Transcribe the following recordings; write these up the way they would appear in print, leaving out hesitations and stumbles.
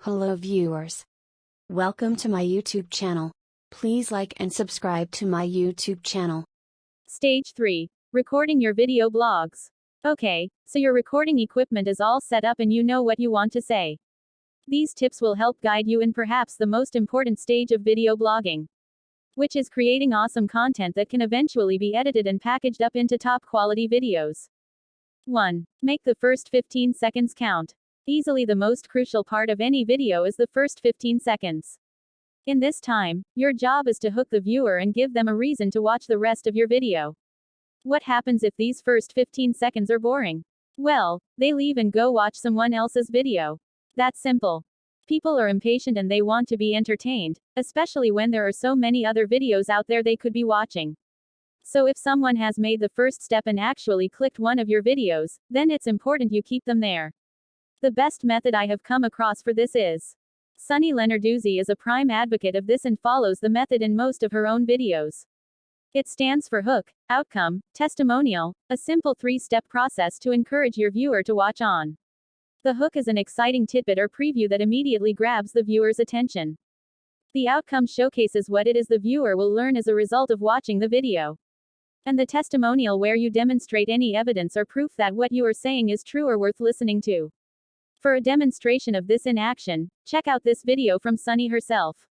Hello viewers. Welcome to my YouTube channel. Please like and subscribe to my YouTube channel. Stage 3. Recording your video blogs. Okay, so your recording equipment is all set up and you know what you want to say. These tips will help guide you in perhaps the most important stage of video blogging, which is creating awesome content that can eventually be edited and packaged up into top quality videos. 1. Make the first 15 seconds count. Easily the most crucial part of any video is the first 15 seconds. In this time, your job is to hook the viewer and give them a reason to watch the rest of your video. What happens if these first 15 seconds are boring? Well, they leave and go watch someone else's video. That's simple. People are impatient and they want to be entertained, especially when there are so many other videos out there they could be watching. So if someone has made the first step and actually clicked one of your videos, then it's important you keep them there. The best method I have come across for this is Sunny Lenarduzzi is a prime advocate of this and follows the method in most of her own videos. It stands for hook, outcome, testimonial, a simple 3-step process to encourage your viewer to watch on. The hook is an exciting tidbit or preview that immediately grabs the viewer's attention. The outcome showcases what it is the viewer will learn as a result of watching the video. And the testimonial where you demonstrate any evidence or proof that what you are saying is true or worth listening to. For a demonstration of this in action, check out this video from Sunny herself.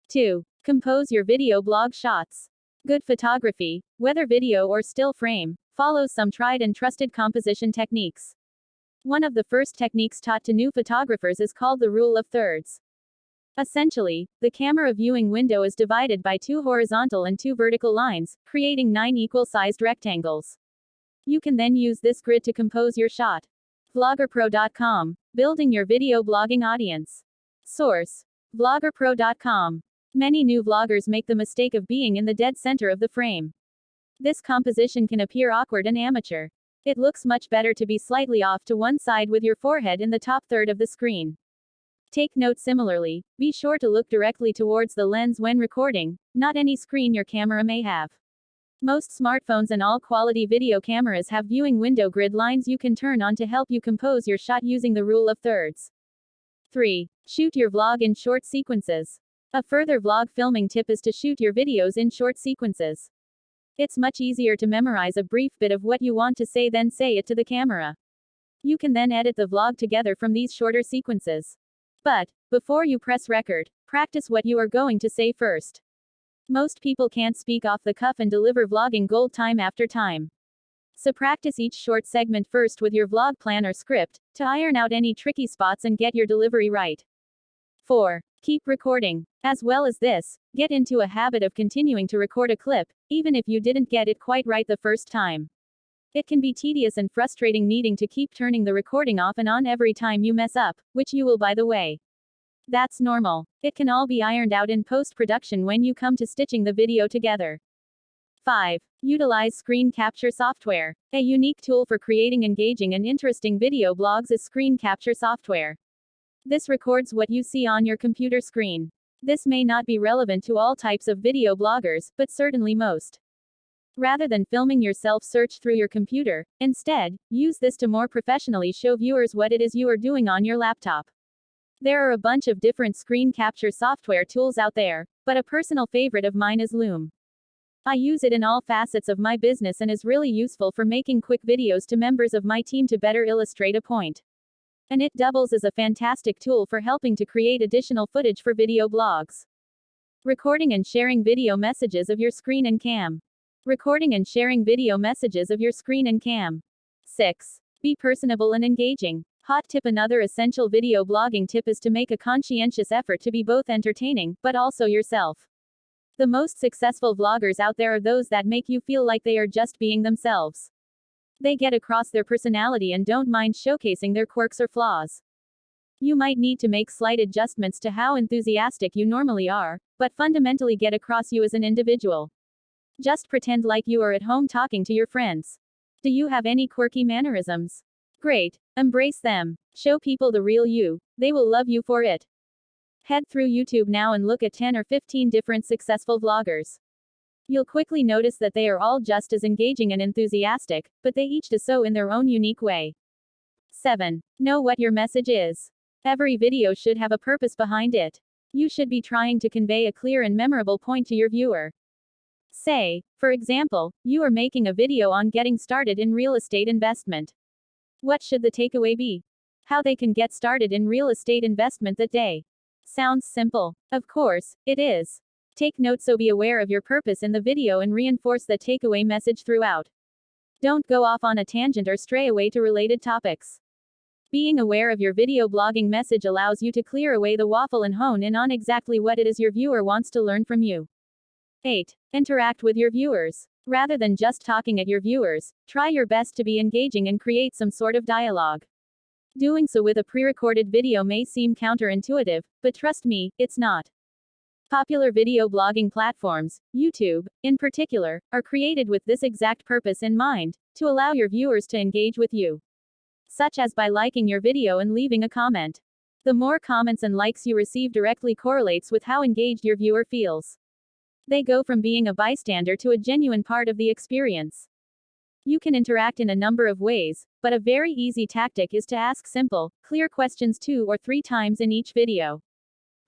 2. Compose your video blog shots. Good photography, whether video or still frame, follows some tried and trusted composition techniques. One of the first techniques taught to new photographers is called the rule of thirds. Essentially, the camera viewing window is divided by 2 horizontal and 2 vertical lines, creating 9 equal-sized rectangles. You can then use this grid to compose your shot. Vloggerpro.com. Building your video blogging audience. Source: Vloggerpro.com. Many new vloggers make the mistake of being in the dead center of the frame. This composition can appear awkward and amateur. It looks much better to be slightly off to one side with your forehead in the top third of the screen. Take note similarly, be sure to look directly towards the lens when recording, not any screen your camera may have. Most smartphones and all quality video cameras have viewing window grid lines you can turn on to help you compose your shot using the rule of thirds. 3. Shoot your vlog in short sequences. A further vlog filming tip is to shoot your videos in short sequences. It's much easier to memorize a brief bit of what you want to say than say it to the camera. You can then edit the vlog together from these shorter sequences. But, before you press record, practice what you are going to say first. Most people can't speak off the cuff and deliver vlogging gold time after time. So practice each short segment first with your vlog plan or script, to iron out any tricky spots and get your delivery right. 4. Keep recording. As well as this, get into a habit of continuing to record a clip, even if you didn't get it quite right the first time. It can be tedious and frustrating needing to keep turning the recording off and on every time you mess up, which you will, by the way. That's normal. It can all be ironed out in post-production when you come to stitching the video together. 5. Utilize screen capture software. A unique tool for creating engaging and interesting video blogs is screen capture software. This records what you see on your computer screen. This may not be relevant to all types of video bloggers, but certainly most. Rather than filming yourself search through your computer, instead, use this to more professionally show viewers what it is you are doing on your laptop. There are a bunch of different screen capture software tools out there, but a personal favorite of mine is Loom. I use it in all facets of my business and is really useful for making quick videos to members of my team to better illustrate a point. And it doubles as a fantastic tool for helping to create additional footage for video blogs. Recording and sharing video messages of your screen and cam. Recording and sharing video messages of your screen and cam. 6. Be personable and engaging. Hot tip: another essential video blogging tip is to make a conscientious effort to be both entertaining, but also yourself. The most successful vloggers out there are those that make you feel like they are just being themselves. They get across their personality and don't mind showcasing their quirks or flaws. You might need to make slight adjustments to how enthusiastic you normally are, but fundamentally get across you as an individual. Just pretend like you are at home talking to your friends. Do you have any quirky mannerisms? Great. Embrace them. Show people the real you. They will love you for it. Head through YouTube now and look at 10 or 15 different successful vloggers. You'll quickly notice that they are all just as engaging and enthusiastic, but they each do so in their own unique way. 7. Know what your message is. Every video should have a purpose behind it. You should be trying to convey a clear and memorable point to your viewer. Say, for example, you are making a video on getting started in real estate investment. What should the takeaway be? How they can get started in real estate investment that day. Sounds simple. Of course, it is. Take note, so be aware of your purpose in the video and reinforce the takeaway message throughout. Don't go off on a tangent or stray away to related topics. Being aware of your video blogging message allows you to clear away the waffle and hone in on exactly what it is your viewer wants to learn from you. 8. Interact with your viewers. Rather than just talking at your viewers, try your best to be engaging and create some sort of dialogue. Doing so with a pre-recorded video may seem counterintuitive, but trust me, it's not. Popular video blogging platforms, YouTube, in particular, are created with this exact purpose in mind, to allow your viewers to engage with you. Such as by liking your video and leaving a comment. The more comments and likes you receive directly correlates with how engaged your viewer feels. They go from being a bystander to a genuine part of the experience. You can interact in a number of ways, but a very easy tactic is to ask simple, clear questions 2 or 3 times in each video.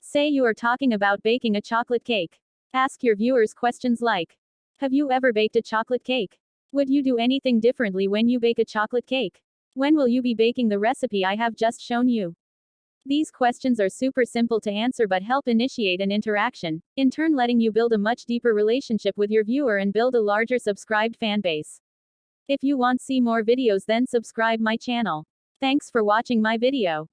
Say you are talking about baking a chocolate cake. Ask your viewers questions like, have you ever baked a chocolate cake? Would you do anything differently when you bake a chocolate cake? When will you be baking the recipe I have just shown you? These questions are super simple to answer but help initiate an interaction, in turn letting you build a much deeper relationship with your viewer and build a larger subscribed fan base. If you want to see more videos, then subscribe my channel. Thanks for watching my video.